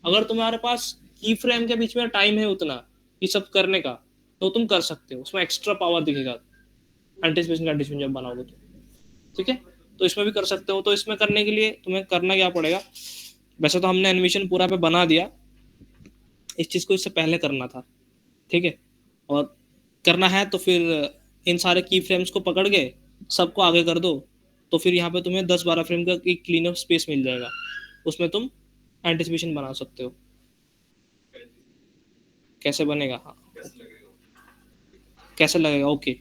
अगर तुम्हारे पास की फ्रेम के बीच में टाइम है उतना ये सब करने का, तो तुम कर सकते हो, उसमें एक्स्ट्रा पावर दिखेगा एंटिसिपेशन का एंटिसिपेशन जब बनाओगे तो। ठीक है, तो इसमें भी कर सकते हो। तो इसमें करने के लिए तुम्हें करना क्या पड़ेगा, वैसे तो हमने एनिमेशन पूरा पे बना दिया, इस चीज़ को इससे पहले करना था। ठीक है, और करना है तो फिर इन सारे की फ्रेम्स को पकड़ के सबको आगे कर दो, तो फिर यहाँ पे तुम्हें 10-12 फ्रेम का एक क्लीन अप स्पेस मिल जाएगा, उसमें तुम एंटिसिपेशन बना सकते हो। कैसे बनेगा? हाँ, कैसे लगेगा, ओके,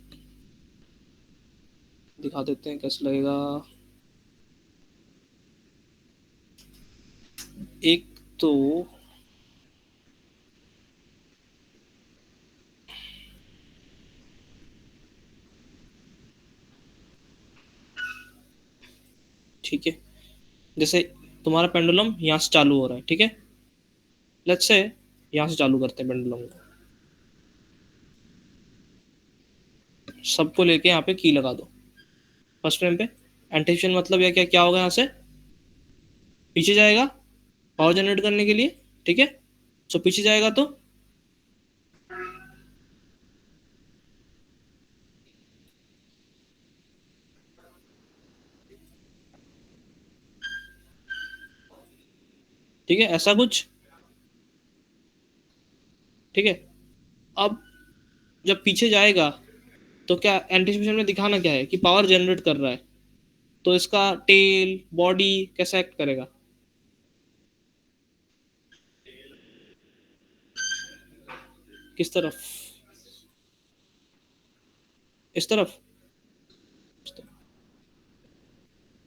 दिखा देते हैं कैसे लगेगा। एक तो ठीक है, जैसे तुम्हारा पेंडुलम यहाँ से चालू हो रहा है, ठीक है, लेट्स से यहाँ से चालू करते हैं पेंडुलम को, सबको लेके यहाँ पे की लगा दो फर्स्ट फ्रेम पे। एंटिसिपेशन मतलब या क्या क्या होगा, यहाँ से पीछे जाएगा पावर जनरेट करने के लिए। ठीक है, सो पीछे जाएगा तो ठीक है, ऐसा कुछ। ठीक है, अब जब पीछे जाएगा तो क्या एंटिसिपेशन में दिखाना क्या है कि पावर जनरेट कर रहा है, तो इसका टेल बॉडी कैसा एक्ट करेगा? किस तरफ? इस तरफ।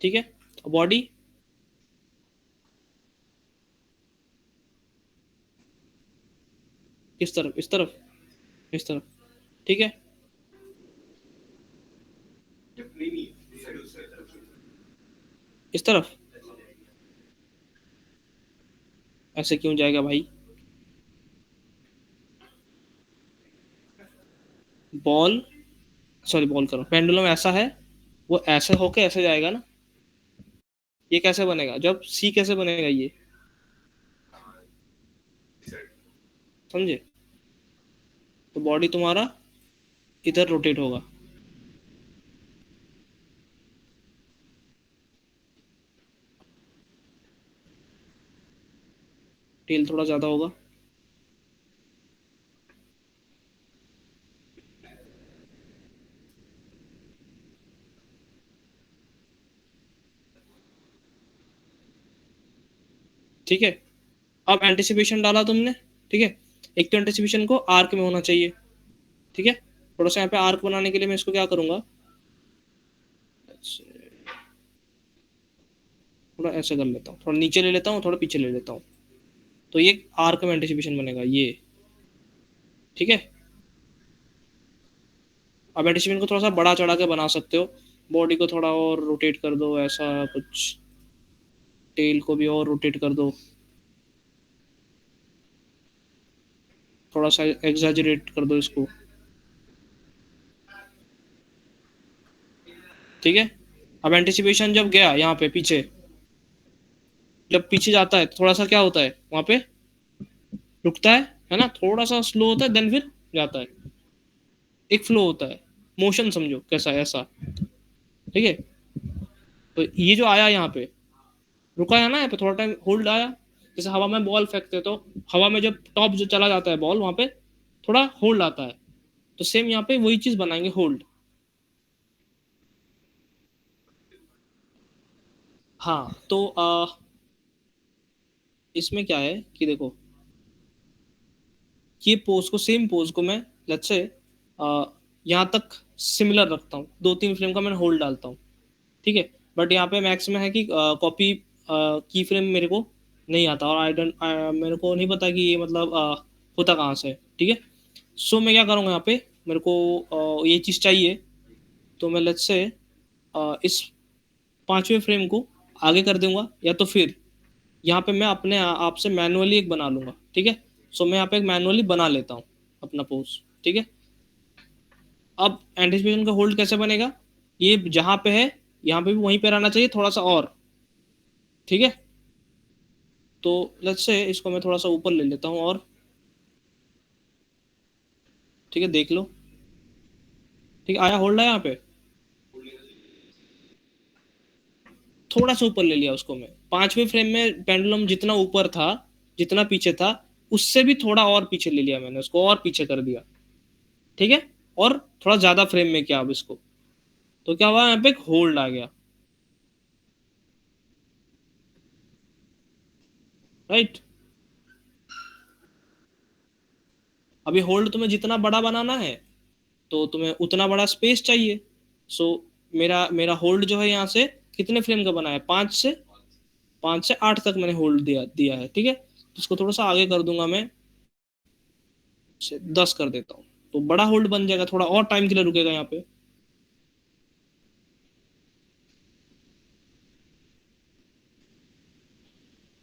ठीक है, बॉडी किस तरफ? इस तरफ, इस तरफ। ठीक है, इस तरफ। ऐसे क्यों जाएगा भाई? बॉल, सॉरी बॉल करो, पेंडुलम ऐसा है, वो ऐसे होके ऐसे जाएगा ना, ये कैसे बनेगा, जब सी कैसे बनेगा ये, समझे? तो बॉडी तुम्हारा इधर रोटेट होगा, टेल थोड़ा ज्यादा होगा। ठीक है, अब एंटिसिपेशन डाला तुमने। ठीक है, एक तो एंटिसिपेशन को आर्क में होना चाहिए। ठीक है, थोड़ा सा यहाँ पे आर्क बनाने के लिए मैं इसको क्या करूंगा, थोड़ा ऐसे कर लेता हूँ, थोड़ा नीचे ले लेता हूँ, थोड़ा पीछे ले लेता हूँ, तो ये आर्क में एंटिसिपेशन बनेगा ये। ठीक है, अब एंटिसिपेशन को थोड़ा सा बड़ा चढ़ा के बना सकते हो, बॉडी को थोड़ा और रोटेट कर दो ऐसा कुछ, टेल को भी और रोटेट कर दो, थोड़ा सा एग्जैजरेट कर दो इसको। ठीक है, अब एंटिसिपेशन जब गया यहाँ पे पीछे, जब पीछे जाता है तो थोड़ा सा क्या होता है वहां पे, रुकता है ना, थोड़ा सा स्लो होता है, देन फिर जाता है, एक फ्लो होता है, मोशन समझो कैसा है ऐसा। ठीक है, तो ये जो आया यहाँ पे, रुका है ना यहाँ पे, थोड़ा टाइम होल्ड आया, जैसे हवा में बॉल फेंकते तो हवा में जब टॉप जो चला जाता है बॉल, वहां पे थोड़ा होल्ड आता है, तो सेम यहाँ पे वही चीज बनाएंगे, होल्ड। हाँ तो इसमें क्या है कि देखो, ये पोज को, सेम पोज को मैं लेट्स से यहाँ तक सिमिलर रखता हूँ, 2-3 फ्रेम का मैं होल्ड डालता हूँ। ठीक है, बट यहाँ पे मैक्स में है कि कॉपी की फ्रेम मेरे को नहीं आता, और आई डोंट, मेरे को नहीं पता कि ये मतलब होता कहाँ से है। ठीक है, सो मैं क्या करूँगा, यहाँ पे मेरे को ये चीज़ चाहिए, तो मैं लेट्स से इस 5वें फ्रेम को आगे कर दूंगा, या तो फिर यहाँ पे मैं अपने आप से मैनुअली एक बना लूंगा। ठीक है, सो मैं यहाँ पे एक मैनुअली बना लेता हूँ अपना पोज। ठीक है, अब एंटिसिपेशन का होल्ड कैसे बनेगा, ये जहां पे है यहाँ पे भी वहीं पे रहना चाहिए, थोड़ा सा और। ठीक है, तो लेट्स से इसको मैं थोड़ा सा ऊपर ले लेता हूँ और, ठीक है देख लो, ठीक है आया, होल्ड है यहाँ पे, थोड़ा सा ऊपर ले लिया उसको मैं, 5वें फ्रेम में पेंडुलम जितना ऊपर था, जितना पीछे था, उससे भी थोड़ा और पीछे ले लिया मैंने उसको, और पीछे कर दिया। ठीक है, और थोड़ा ज्यादा फ्रेम में किया अब इसको, तो क्या हुआ, यहाँ पे एक होल्ड आ गया। राइट, अभी होल्ड तुम्हें जितना बड़ा बनाना है तो तुम्हें उतना बड़ा स्पेस चाहिए। सो मेरा मेरा होल्ड जो है यहाँ से कितने फ्रेम का बना है, 5 से 8 तक मैंने होल्ड दिया दिया है। ठीक है, तो इसको थोड़ा सा आगे कर दूंगा मैं, से 10 कर देता हूँ, तो बड़ा होल्ड बन जाएगा, थोड़ा और टाइम के लिए रुकेगा यहाँ पे।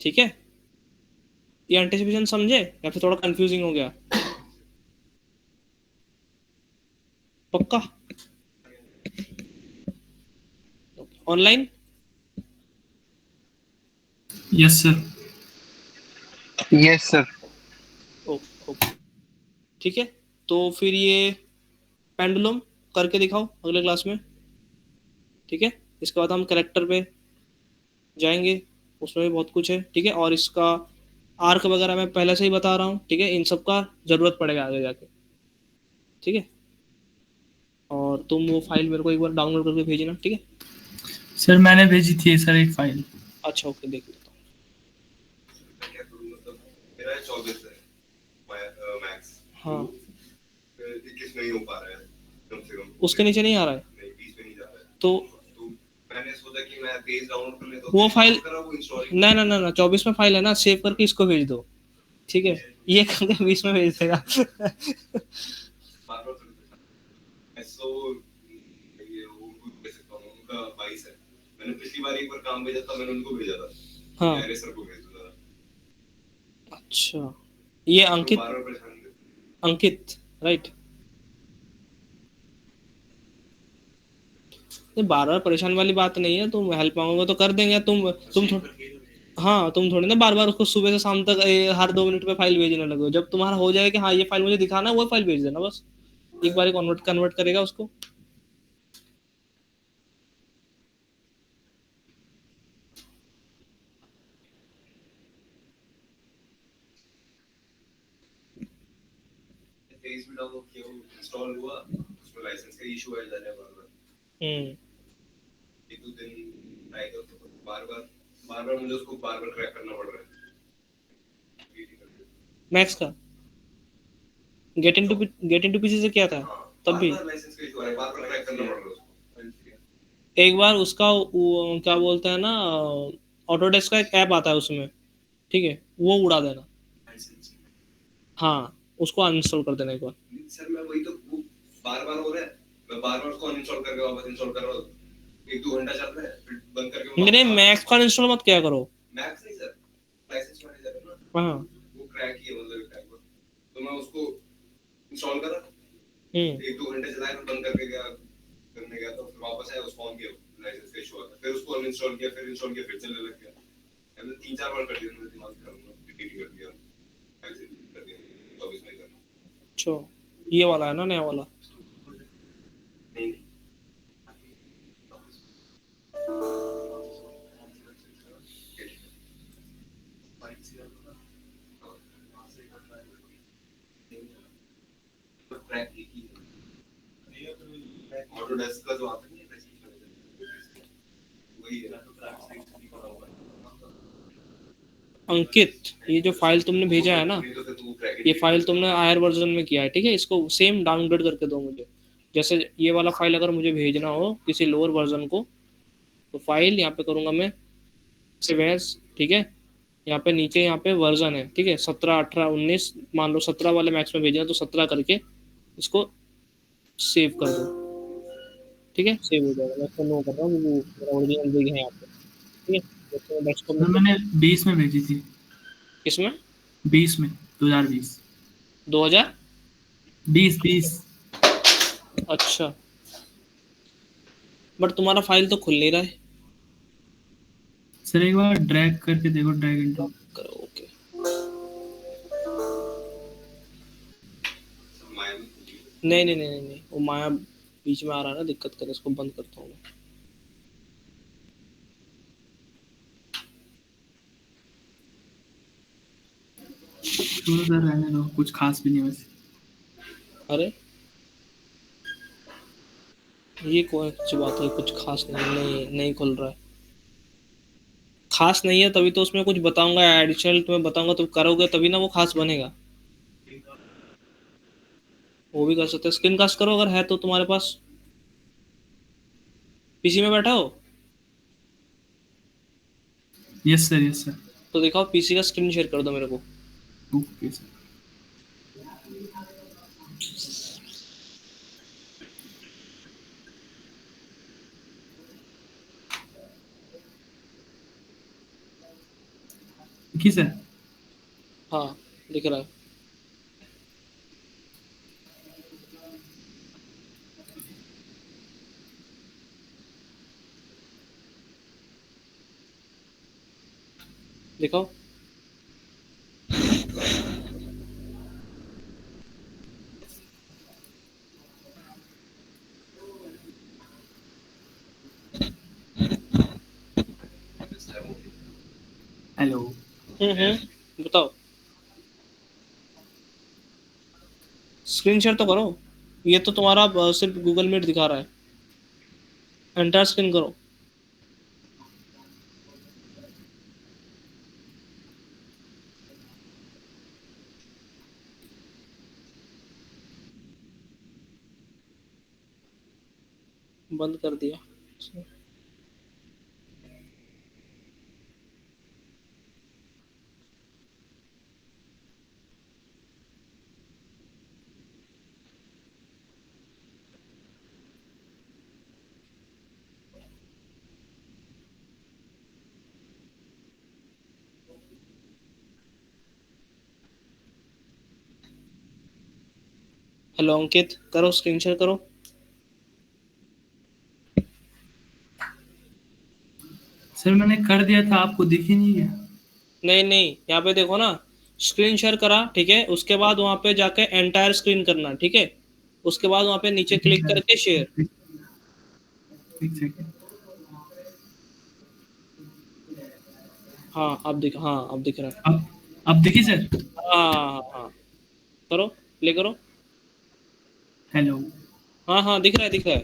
ठीक है, ये एंटिसिपेशन समझे या फिर थोड़ा कंफ्यूजिंग हो गया, पक्का online? Yes sir. Yes sir. Okay, ठीक है, तो फिर ये पेंडुलम करके दिखाओ अगले क्लास में। ठीक है, इसके बाद हम करेक्टर पे जाएंगे, उसमें भी बहुत कुछ है। ठीक है, और इसका आर्क वगैरह मैं पहले से ही बता रहा हूँ। ठीक है, इन सब का जरूरत पड़ेगा आगे जाके। ठीक है, और तुम वो फाइल मेरे को एक बार डाउनलोड करके भेजना। ठीक है, सर मैंने भेजी थी सर एक फाइल। अच्छा ओके, देख लेता हूँ। क्या करूँ, मतलब मेरा 24 है मैक्स, हाँ, 21 नहीं हो पा रहा है कम से कम, उसके नीचे नहीं आ रहा है, नहीं 20 में नहीं जा रहा है, तो तो मैंने सोचा कि मैं पेज डाउनलोड कर लेता हूँ, वो फाइल, वो इंस्टॉल ना ना ना ना 24 में फाइल है ना, सेव करके इसको भेज दो। ठीक है, ये करके 20 में भेज देगा। सो ये वो कैसे सकता हूँ, उनका 22 है, मैंने पिछली बार एक बार काम भेजा था, मैंने उनको भेजा था, हाँ मेरे सर को भेजा था, अच्छा, ये तो अंकित, बार-बार परेशान थे। अंकित राइट, ये बार बार परेशान वाली बात नहीं है, तुम हेल्प मांगोगे तो कर देंगे। तुम हाँ, तुम थोड़ी ना बार बार उसको सुबह से शाम तक हर 2 मिनट पे फाइल भेजने लगे। जब तुम्हारा हो जाएगा कि हाँ ये फाइल मुझे दिखाना है, वो फाइल भेज देना बस, एक बार कन्वर्ट कन्वर्ट करेगा उसको। पेज भी डाउनलोड किया, वो इंस्टॉल हुआ, उसमें लाइसेंस का इशू आ जा रहा है बार-बार, एक दो दिन ट्राई करते तो बार-बार मुझे उसको बार-बार क्रैक करना पड़ रहा है। मैक्स का गेट इनटू पीसी से क्या था तब भी, बार-बार लाइसेंस का इशू आ रहा है, बार-बार क्रैक करना पड़ रहा है उसको। एक बार उसका क्या बोलते हैं ना, ऑटोडेस्क का एक ऐप आता है उसमें, ठीक है, वो उड़ा देना। लाइसेंस हाँ, उसको अनइंस्टॉल कर देना एक बार। सर मैं वही तो वो बार बार हो रहा है, मैं बार बार उसको अनइंस्टॉल करके वापस इंस्टॉल कर रहा हूँ, 1-2 घंटा चल रहा है फिर बंद करके नहीं, मैक्स का अनइंस्टॉल मत किया करो। मैक्स नहीं सर, लाइसेंस मैनेजर है ना, हाँ। वो क्रैक ही है, मतलब क्रैक हुआ, तो मैं उसको इंस्टॉल करा, हम्म। 1-2 घंटे चलाया, फिर बंद करके गया करने गया, तो फिर वापस आया, उसको ऑन किया, लाइसेंस का इशू आ गया, फिर उसको अनइंस्टॉल किया, फिर इंस्टॉल किया, फिर चलने लग गया। मैंने 3-4 बार कर दिया, मेरे दिमाग खराब हुआ, डिलीट कर दिया, ऐसे कर दिया, तो इसमें करना अच्छा, ये वाला है ना, नया वाला? नहीं। बाइक से आता था, वहाँ से एक ट्राई ट्रैक एक ही नहीं है, तो ऑटोडेस्क का जो आता नहीं है लाइसेंस मैनेजर, वही है। तो क्रैक साइड से पड़ा हुआ है। अंकित, ये जो फाइल तुमने भेजा है ना, नहीं तो फिर तू क्रैक ये फाइल तुमने हायर वर्जन में किया है, ठीक है, इसको सेम डाउनलोड करके दो मुझे। जैसे ये वाला फाइल अगर मुझे भेजना हो किसी लोअर वर्जन को, तो फाइल यहाँ पे करूँगा मैं सेव एज, ठीक है, यहाँ पे नीचे यहाँ पे वर्जन है, ठीक है, 17, 18, 19, मान लो 17 वाले मैक्स में भेजना, तो 17 करके इसको सेव कर दो, ठीक है, सेव हो जाएगा। मैं इसको नो कर रहा हूँ, वो मेरा ओरिजिनल दिख है यहाँ पे, ठीक है। जैसे मैं डेस्कटॉप में सर मैंने 20 में भेजी थी। किसमें? 20 में, 2020। 2000? 20 20। अच्छा, बट तुम्हारा फाइल तो खुल नहीं रहा है। सर एक बार ड्रैग करके देखो, ड्रैग एंड ड्रॉप। करो, ओके। माया में नहीं नहीं नहीं नहीं नहीं, वो माया बीच में आ रहा है ना, दिक्कत करे, इसको बंद करता हूँ मैं। छोड़ो सर, रहने दो, कुछ खास भी नहीं वैसे। अरे, ये कौन सी बात है, कुछ खास नहीं, नहीं नहीं खुल रहा है। खास नहीं है तभी तो उसमें कुछ बताऊंगा, एडिशनल तुम्हें बताऊंगा, तुम करोगे तभी ना वो खास बनेगा। वो भी कर सकते हो, स्क्रीन कास्ट करो अगर है तो तुम्हारे पास, पीसी में बैठा हो यस सर, यस सर। तो दिखाओ, पीसी का स्क्रीन शेयर कर दो मेरे को। Okay sir. देखिए सर। हाँ, दिख रहा है। दिखाओ। हेलो। बताओ, स्क्रीन शेयर तो करो। ये तो तुम्हारा सिर्फ गूगल मीट दिखा रहा है, एंटायर स्क्रीन करो। बंद कर दिया। हेलो अंकित, करो स्क्रीन शेयर करो। सर मैंने कर दिया था, आपको दिख ही नहीं गया। नहीं नहीं, यहाँ पे देखो ना, स्क्रीन शेयर करा, ठीक है, उसके बाद वहाँ पे जाके एंटायर स्क्रीन करना, ठीक है, उसके बाद वहाँ पे नीचे देखिए क्लिक सर, करके शेयर। एक सेकेंड। हाँ, अब दिख रहा है। अब देखिए सर। हाँ हाँ हाँ, करो, प्ले करो। हेलो। हाँ हाँ, दिख रहा है, दिख रहा है,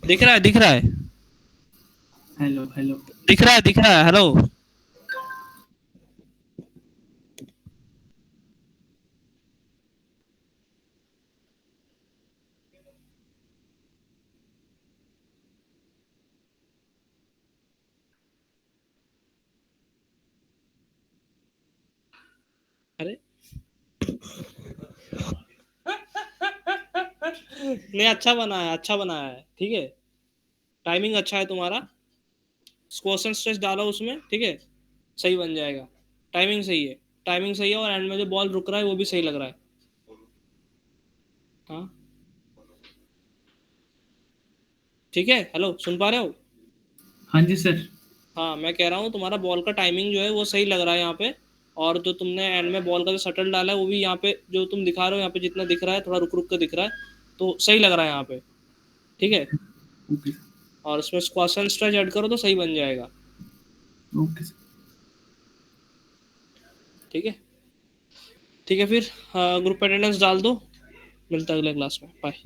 दिख रहा है, दिख रहा है, हेलो। हेलो। दिख रहा है, दिख रहा है, हेलो। अरे नहीं, अच्छा बनाया है, ठीक है। टाइमिंग अच्छा है तुम्हारा, स्क्वाश एंड स्ट्रेच डालो उसमें, ठीक है, सही बन जाएगा। टाइमिंग सही है, टाइमिंग सही है, और एंड में जो बॉल रुक रहा है वो भी सही लग रहा है। हाँ ठीक है, हेलो, सुन पा रहे हो? हाँ जी सर। हाँ, मैं कह रहा हूँ तुम्हारा बॉल का टाइमिंग जो है वो सही लग रहा है यहाँ पे, और जो तुमने एंड में बॉल का जो शटल डाला है वो भी यहाँ पे जो तुम दिखा रहे हो यहाँ पे जितना दिख रहा है, थोड़ा रुक रुक के दिख रहा है, तो सही लग रहा है यहाँ पे, ठीक है। Okay sir. और इसमें स्क्वाश एंड स्ट्रेच ऐड करो तो सही बन जाएगा, ओके सर। ठीक है। ठीक है, फिर ग्रुप अटेंडेंस डाल दो, मिलता है अगले क्लास में, बाय।